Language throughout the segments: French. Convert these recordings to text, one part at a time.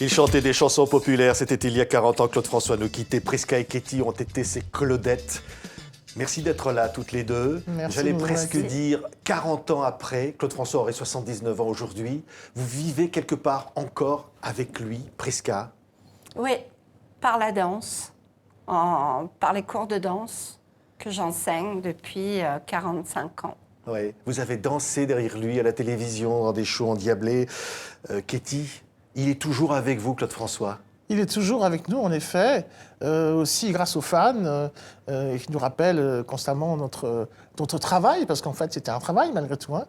Il chantait des chansons populaires, c'était il y a 40 ans. Claude François nous quittait. Prisca et Ketty ont été ses Claudettes. Merci d'être là toutes les deux. J'allais presque dire 40 ans après, Claude François aurait 79 ans aujourd'hui. Vous vivez quelque part encore avec lui, Prisca? Oui, par la danse, par les cours de danse que j'enseigne depuis 45 ans. Oui. Vous avez dansé derrière lui à la télévision, dans des shows endiablés. Ketty, il est toujours avec vous, Claude François? Il est toujours avec nous, en effet, aussi grâce aux fans qui nous rappellent constamment notre travail, parce qu'en fait, c'était un travail malgré tout. Hein.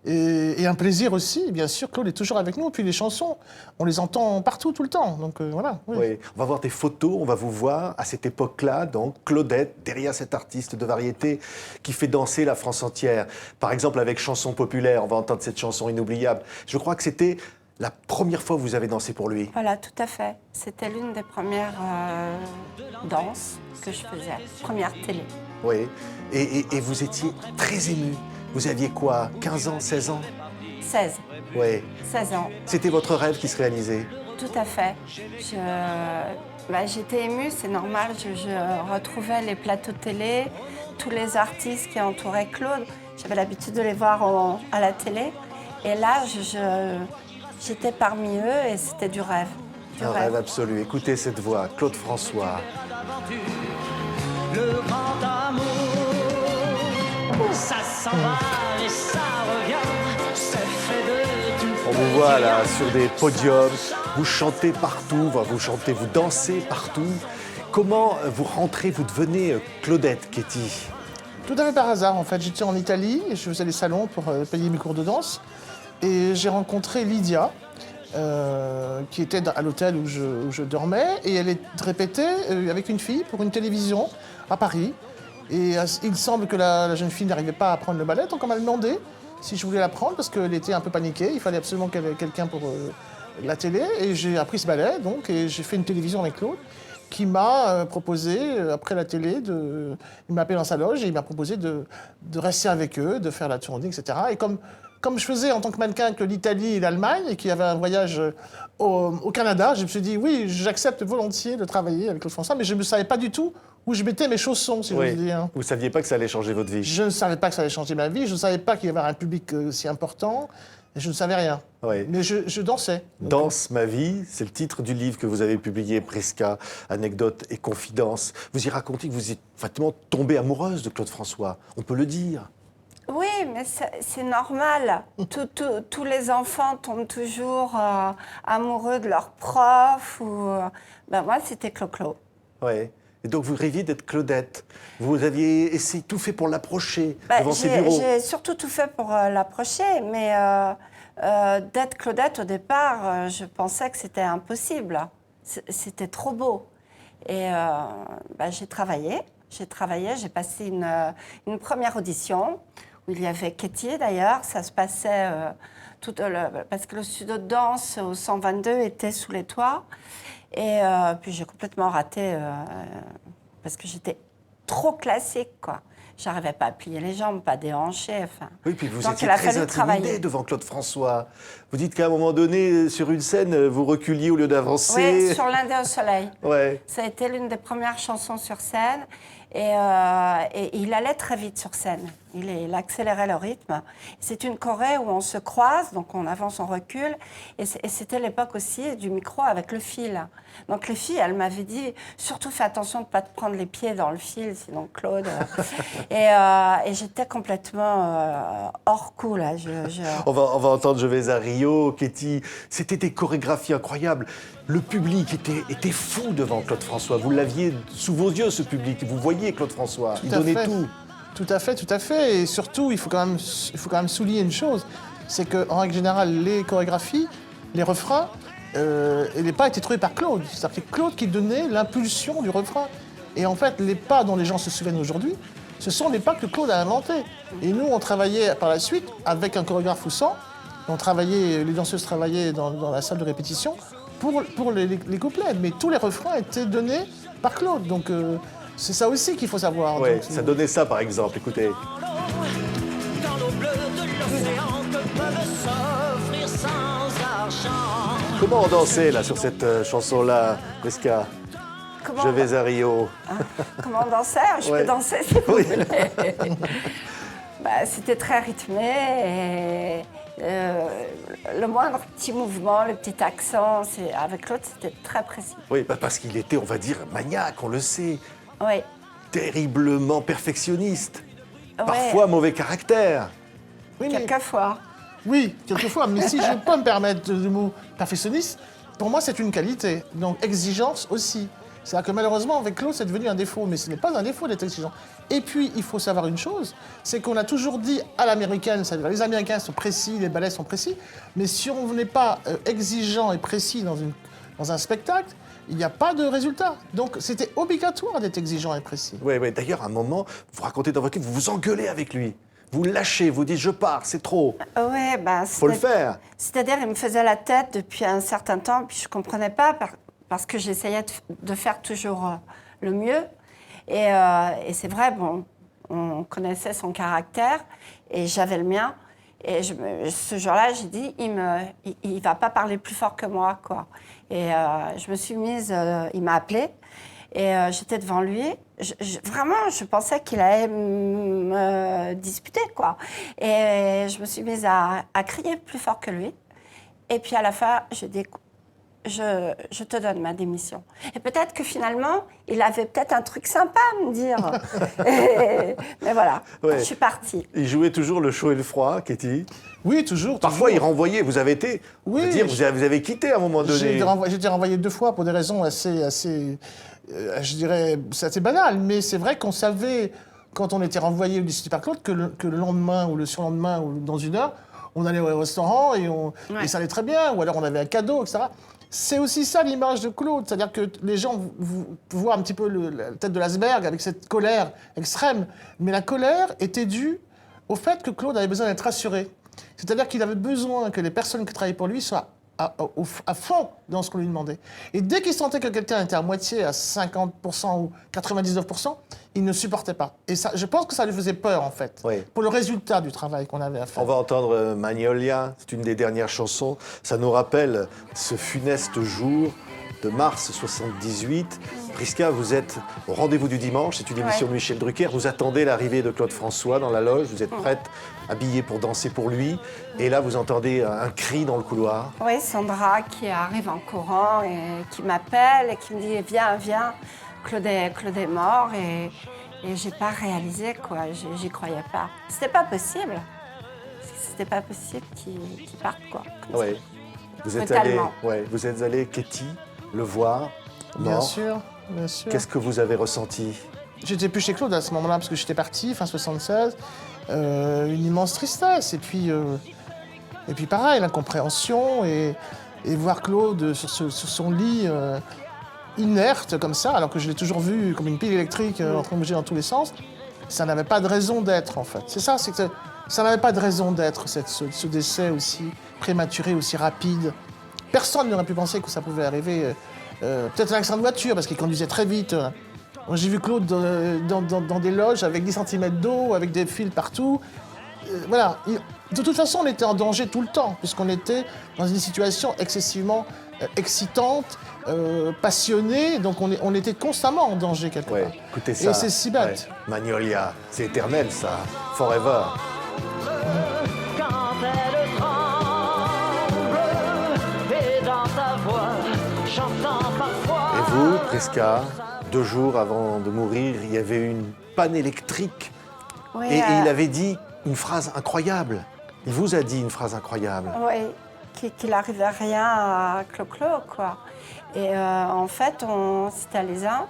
Et un plaisir aussi, bien sûr, Claude est toujours avec nous. Et puis les chansons, on les entend partout, tout le temps. Donc voilà. Oui. Oui. On va voir des photos, on va vous voir à cette époque-là, donc Claudette, derrière cet artiste de variété qui fait danser la France entière. Par exemple, avec Chanson populaire, on va entendre cette chanson inoubliable. Je crois que c'était la première fois que vous avez dansé pour lui. Voilà, tout à fait. C'était l'une des premières danses que je faisais, première télé. Oui, et vous étiez très ému. Vous aviez quoi, 15 ans, 16 ans? 16. Oui. 16 ans. C'était votre rêve qui se réalisait? Tout à fait. J'étais émue, c'est normal. Je retrouvais les plateaux de télé, tous les artistes qui entouraient Claude. J'avais l'habitude de les voir à la télé. Et là, j'étais parmi eux et c'était du rêve. Un rêve absolu. Écoutez cette voix, Claude François. Le grand amour, ça s'en va et ça revient, c'est fait de tout. On vous voit là sur des podiums, vous chantez partout, vous dansez partout. Comment vous rentrez, vous devenez Claudette, Ketty? Tout à fait par hasard, en fait. J'étais en Italie et je faisais des salons pour payer mes cours de danse. Et j'ai rencontré Lydia, qui était à l'hôtel où je dormais, et elle est répétée avec une fille pour une télévision à Paris. Et il semble que la jeune fille n'arrivait pas à apprendre le ballet, donc on m'a demandé si je voulais l'apprendre, parce qu'elle était un peu paniquée, il fallait absolument qu'elle ait quelqu'un pour la télé, et j'ai appris ce ballet, donc, et j'ai fait une télévision avec Claude, qui m'a proposé, après la télé, il m'a appelé dans sa loge, et il m'a proposé de rester avec eux, de faire la tournée, etc. Et comme je faisais en tant que mannequin avec l'Italie et l'Allemagne, et qu'il y avait un voyage au Canada, je me suis dit, oui, j'accepte volontiers de travailler avec Claude François, mais je ne savais pas du tout où je mettais mes chaussons, si j'ose dire. Vous ne saviez pas que ça allait changer votre vie? Je ne savais pas que ça allait changer ma vie, je ne savais pas qu'il y avait un public si important, et je ne savais rien. Oui. Mais je dansais. Danse ma vie, c'est le titre du livre que vous avez publié, Prisca, Anecdotes et confidences. Vous y racontez que vous êtes vraiment tombée amoureuse de Claude François, on peut le dire. Oui, mais c'est normal. Tous les enfants tombent toujours amoureux de leur prof. Moi, c'était Clo-Clo. Oui. Et donc, vous rêviez d'être Claudette. Vous aviez essayé tout fait pour l'approcher devant ses bureaux. J'ai surtout tout fait pour l'approcher, mais d'être Claudette, au départ, je pensais que c'était impossible. C'était trop beau. Et j'ai travaillé, j'ai passé une première audition, où il y avait Ketty d'ailleurs, ça se passait parce que le studio de danse au 122 était sous les toits. Et puis j'ai complètement raté parce que j'étais trop classique, quoi. J'arrivais pas à plier les jambes, pas déhancher. Enfin. Oui, puis vous Donc, étiez il a très fallu intimidée travailler devant Claude François. Vous dites qu'à un moment donné, sur une scène, vous reculiez au lieu d'avancer. Oui, sur l'Indien au soleil. Ouais. Ça a été l'une des premières chansons sur scène. Et il allait très vite sur scène. Il accélérait le rythme. C'est une choré où on se croise, donc on avance, on recule. Et c'était l'époque aussi du micro avec le fil. Donc les filles, elles m'avaient dit, surtout fais attention de ne pas te prendre les pieds dans le fil, sinon Claude. et j'étais complètement hors coup, là. On va entendre Je vais à Rio, Ketty. C'était des chorégraphies incroyables. Le public était fou devant Claude François. Vous l'aviez sous vos yeux, ce public. Vous voyez Claude François. Il donnait tout. Tout à fait. Et surtout, il faut quand même souligner une chose, c'est qu'en règle générale, les chorégraphies, les refrains, les pas été trouvés par Claude. C'est-à-dire que c'est Claude qui donnait l'impulsion du refrain. Et en fait, les pas dont les gens se souviennent aujourd'hui, ce sont les pas que Claude a inventés. Et nous, on travaillait par la suite avec un chorégraphe ou sans. Les danseuses travaillaient dans la salle de répétition pour les couplets. Mais tous les refrains étaient donnés par Claude. Donc c'est ça aussi qu'il faut savoir. Ouais, donc, ça donnait ça, par exemple. Écoutez. Dans nos bleu de l'océan que peuvent s'offrir sans argent. Comment on dansait là sur cette chanson-là, Prisca? Comment Je vais à Rio. Comment on dansait? Je Ouais. peux danser si vous Oui. voulez. C'était très rythmé et le moindre petit mouvement, le petit accent, avec l'autre, c'était très précis. Oui, parce qu'il était, on va dire, maniaque, on le sait, Oui. terriblement perfectionniste, Ouais. parfois mauvais caractère. Oui, mais- Quelquefois. Oui, quelquefois, mais si je peux me permettre le mot perfectionniste, pour moi c'est une qualité, donc exigence aussi. C'est-à-dire que malheureusement avec Claude c'est devenu un défaut, mais ce n'est pas un défaut d'être exigeant. Et puis il faut savoir une chose, c'est qu'on a toujours dit à l'américaine, c'est-à-dire les Américains sont précis, les ballets sont précis, mais si on n'est pas exigeant et précis dans un spectacle, il n'y a pas de résultat. Donc c'était obligatoire d'être exigeant et précis. Oui, oui. D'ailleurs, à un moment, vous racontez dans votre livre, vous vous engueulez avec lui. Vous le lâchez, vous dites je pars, c'est trop. Ouais, Faut le faire. C'est-à-dire, il me faisait la tête depuis un certain temps, puis je ne comprenais pas parce que j'essayais de faire toujours le mieux. Et c'est vrai, bon, on connaissait son caractère et j'avais le mien. Et ce jour-là, j'ai dit, il ne va pas parler plus fort que moi, quoi. Et je me suis mise, il m'a appelée et j'étais devant lui. Vraiment, je pensais qu'il allait me disputer, quoi. Et je me suis mise à crier plus fort que lui. Et puis à la fin, j'ai dit, je te donne ma démission. Et peut-être que finalement, il avait peut-être un truc sympa à me dire. Mais voilà, Ouais. je suis partie. Il jouait toujours le chaud et le froid, Katie. Oui, toujours. Parfois, il toujours. renvoyait. Vous avez été, on Oui, va dire, vous avez quitté à un moment donné. J'ai été renvoyé 2 fois pour des raisons assez je dirais, c'est assez banal, mais c'est vrai qu'on savait, quand on était renvoyé ou décidé par Claude, que le lendemain ou le surlendemain ou dans 1 heure, on allait au restaurant et ça allait très bien, ou alors on avait un cadeau, etc. C'est aussi ça l'image de Claude, c'est-à-dire que les gens voient un petit peu la tête de l'iceberg avec cette colère extrême, mais la colère était due au fait que Claude avait besoin d'être rassuré. C'est-à-dire qu'il avait besoin que les personnes qui travaillaient pour lui soient à fond dans ce qu'on lui demandait. Et dès qu'il sentait que quelqu'un était à moitié, à 50% ou 99%, il ne supportait pas. Et ça, je pense que ça lui faisait peur, en fait, Oui. pour le résultat du travail qu'on avait à faire. On va entendre Magnolia, c'est une des dernières chansons. Ça nous rappelle ce funeste jour de mars 78. Prisca, vous êtes au rendez-vous du dimanche, c'est une émission de Michel Drucker. Vous attendez l'arrivée de Claude François dans la loge, vous êtes prête, habillée pour danser pour lui. Et là, vous entendez un cri dans le couloir. Oui, Sandra qui arrive en courant et qui m'appelle et qui me dit « Viens, viens, Claude est mort ». Et j'ai pas réalisé, quoi, j'y croyais pas. C'était pas possible. C'était pas possible qu'il parte, quoi. comme ça. Ouais. Vous êtes Brutalement. vous êtes allé, Katie, le voir, Bien mort. sûr, bien sûr. Qu'est-ce que vous avez ressenti? J'étais plus chez Claude à ce moment-là, parce que j'étais parti, fin 76. Une immense tristesse. Et puis pareil, l'incompréhension et voir Claude sur son lit inerte comme ça, alors que je l'ai toujours vu comme une pile électrique en train de bouger dans tous les sens, ça n'avait pas de raison d'être, en fait. C'est ça, c'est que ça n'avait pas de raison d'être, ce décès aussi prématuré, aussi rapide. Personne n'aurait pu penser que ça pouvait arriver. Peut-être un accident de voiture, parce qu'il conduisait très vite. J'ai vu Claude dans des loges avec 10 cm d'eau, avec des fils partout. Voilà. De toute façon, on était en danger tout le temps, puisqu'on était dans une situation excessivement excitante, passionnée, donc on était constamment en danger quelque part. Écoutez ça. Et c'est si bête. Ouais. Magnolia, c'est éternel ça, forever. Quand elle tremble et dans ta voix j'entends parfois. Et vous, Prisca, 2 jours avant de mourir, il y avait une panne électrique. Oui, Et il avait dit une phrase incroyable. Il vous a dit une phrase incroyable. Oui, qu'il n'arrivait rien à Clo-Clo, quoi. Et en fait, c'était à l'ESA,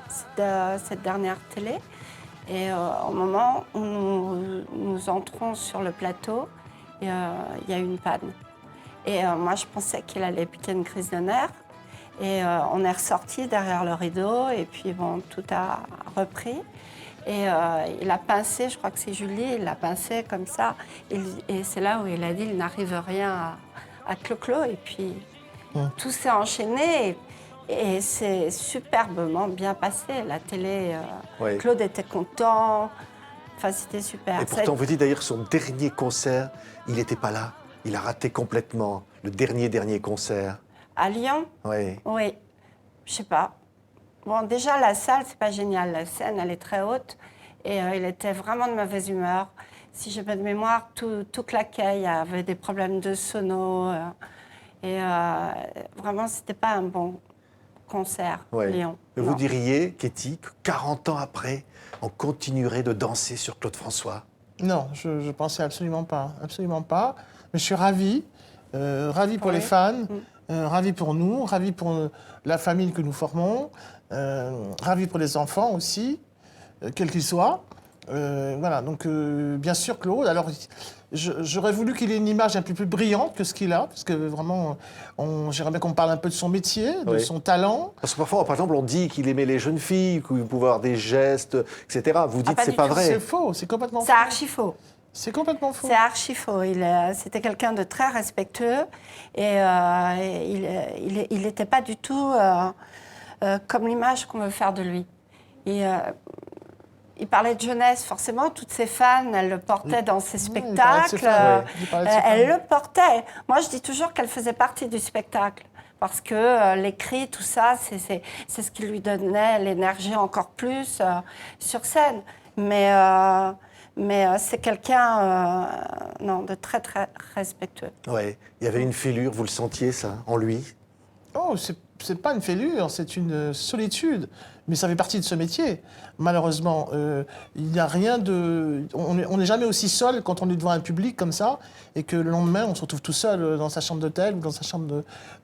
cette dernière télé. Et au moment où nous entrons sur le plateau, il y a eu une panne. Et moi, je pensais qu'il allait piquer une crise de nerfs. Et on est ressorti derrière le rideau, et puis bon, tout a repris. Et il a pincé, je crois que c'est Julie, il l'a pincé comme ça. Et c'est là où il a dit, il n'arrive rien à Clo-Clo. Et puis, tout s'est enchaîné. Et c'est superbement bien passé. La télé, Oui. Claude était content. Enfin, c'était super. Et pourtant, vous dites d'ailleurs son dernier concert, il n'était pas là. Il a raté complètement le dernier concert. À Lyon? Oui. Oui. Je sais pas. Bon, déjà, la salle, c'est pas génial. La scène, elle est très haute. Et il était vraiment de mauvaise humeur. Si j'ai pas de mémoire, tout claquait. Il y avait des problèmes de sono. Vraiment, c'était pas un bon concert, Lyon. Mais vous diriez, Katie, que 40 ans après, on continuerait de danser sur Claude François? Non, je pensais absolument pas. Absolument pas. Mais je suis ravi. Ravi pour les fans. Ravi pour nous. Ravi pour la famille que nous formons. Ravi pour les enfants aussi, quels qu'ils soient. Voilà, donc bien sûr Claude, alors j'aurais voulu qu'il ait une image un peu plus brillante que ce qu'il a, parce que vraiment, j'aimerais bien qu'on parle un peu de son métier, de son talent. Parce que parfois, par exemple, on dit qu'il aimait les jeunes filles, qu'il pouvait avoir des gestes, etc. Vous dites que c'est pas vrai. C'est faux, c'est complètement faux. C'est archi faux. C'est complètement faux. C'est archi faux. C'était quelqu'un de très respectueux et il n'était pas du tout comme l'image qu'on veut faire de lui. Il parlait de jeunesse, forcément, toutes ses fans, elles le portaient dans ses spectacles. Elles le portaient. Moi, je dis toujours qu'elle faisait partie du spectacle. Parce que les cris, tout ça, c'est ce qui lui donnait l'énergie encore plus sur scène. Mais c'est quelqu'un de très, très respectueux. Oui, il y avait une fêlure, vous le sentiez, ça, en lui? Oh, c'est pas une fêlure, c'est une solitude. Mais ça fait partie de ce métier. Malheureusement, il n'y a rien de... On n'est jamais aussi seul quand on est devant un public comme ça, et que le lendemain, on se retrouve tout seul dans sa chambre d'hôtel ou dans sa chambre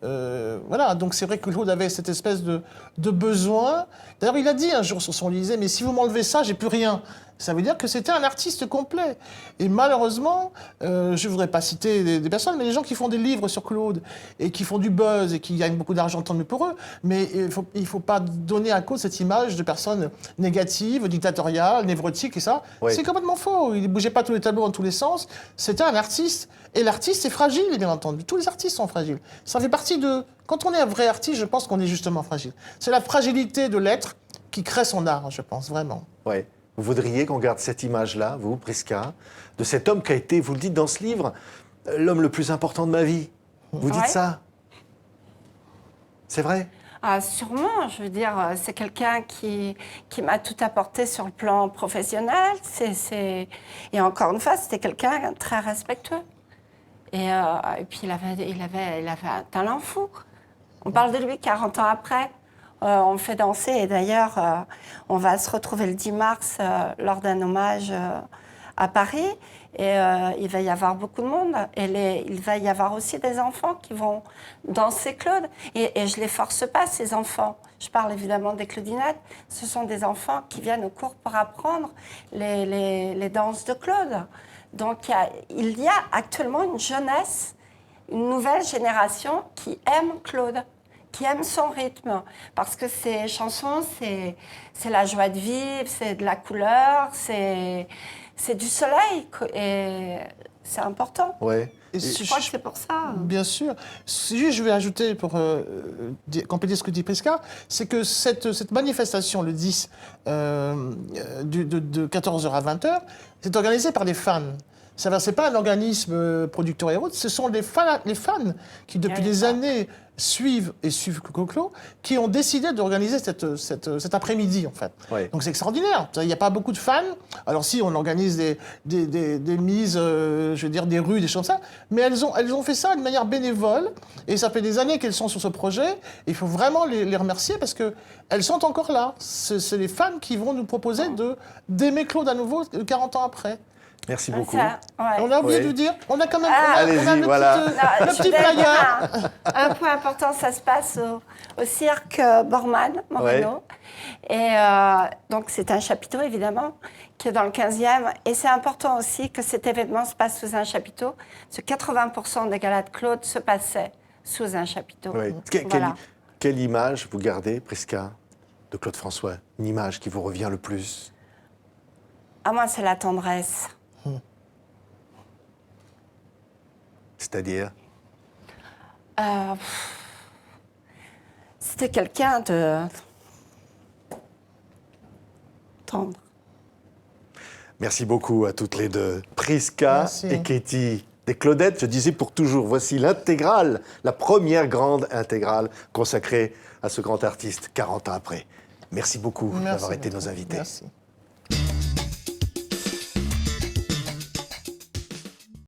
de... Voilà, donc c'est vrai que Claude avait cette espèce de besoin. D'ailleurs, il a dit un jour sur son Élysée, mais si vous m'enlevez ça, j'ai plus rien. Ça veut dire que c'était un artiste complet. Et malheureusement, je ne voudrais pas citer des personnes, mais les gens qui font des livres sur Claude et qui font du buzz et qui gagnent beaucoup d'argent, tant mieux pour eux. Mais il faut pas donner à cause cette image de personnes négatives, dictatoriales, névrotiques et ça. Oui. C'est complètement faux. Il ne bougeait pas tous les tableaux dans tous les sens. C'était un artiste. Et l'artiste est fragile, bien entendu. Tous les artistes sont fragiles. Ça fait partie de... Quand on est un vrai artiste, je pense qu'on est justement fragile. C'est la fragilité de l'être qui crée son art, je pense, vraiment. Oui. Vous voudriez qu'on garde cette image-là, vous, Prisca, de cet homme qui a été, vous le dites dans ce livre, l'homme le plus important de ma vie. Vous dites ça? C'est vrai? Sûrement, je veux dire, c'est quelqu'un qui m'a tout apporté sur le plan professionnel. Et encore une fois, c'était quelqu'un très respectueux. Et puis, il avait un talent fou. On parle de lui 40 ans après. On le fait danser et d'ailleurs, on va se retrouver le 10 mars lors d'un hommage à Paris et il va y avoir beaucoup de monde et il va y avoir aussi des enfants qui vont danser Claude et je les force pas, ces enfants. Je parle évidemment des Claudinettes. Ce sont des enfants qui viennent au cours pour apprendre les danses de Claude. Donc il y a actuellement une jeunesse, une nouvelle génération qui aime Claude, qui aime son rythme, parce que ces chansons, c'est la joie de vivre, c'est de la couleur, c'est du soleil, et c'est important. Ouais. Je crois que c'est pour ça. Bien sûr. Si je vais ajouter, pour compléter ce que dit Prisca, c'est que cette manifestation, le 10, de 14h à 20h, c'est organisé par des fans. Ce n'est pas un organisme producteur et autres, ce sont les fans qui, depuis des années, suivent Clo-Clo, qui ont décidé d'organiser cet après-midi, en fait. Oui. Donc c'est extraordinaire. Il n'y a pas beaucoup de fans. Alors si, on organise des mises, je veux dire, des rues, des choses comme ça, mais elles ont fait ça de manière bénévole, et ça fait des années qu'elles sont sur ce projet. Il faut vraiment les remercier, parce qu'elles sont encore là. C'est les fans qui vont nous proposer d'aimer Claude à nouveau 40 ans après. Merci beaucoup. On a oublié de vous dire, on a quand même le petit flyer. Un point important, ça se passe au cirque Borman, Moreno. Et donc c'est un chapiteau, évidemment, qui est dans le 15e. Et c'est important aussi que cet événement se passe sous un chapiteau. Parce que 80% des galas de Claude se passaient sous un chapiteau. Oui. Quelle image vous gardez, Prisca, de Claude François? Une image qui vous revient le plus? Moi, c'est la tendresse. C'est-à-dire? C'était quelqu'un de tendre. Merci beaucoup à toutes les deux. Prisca Merci. et Katie des Claudettes, je disais pour toujours, voici l'intégrale, la première grande intégrale consacrée à ce grand artiste 40 ans après. Merci beaucoup d'avoir été nos invités. Merci.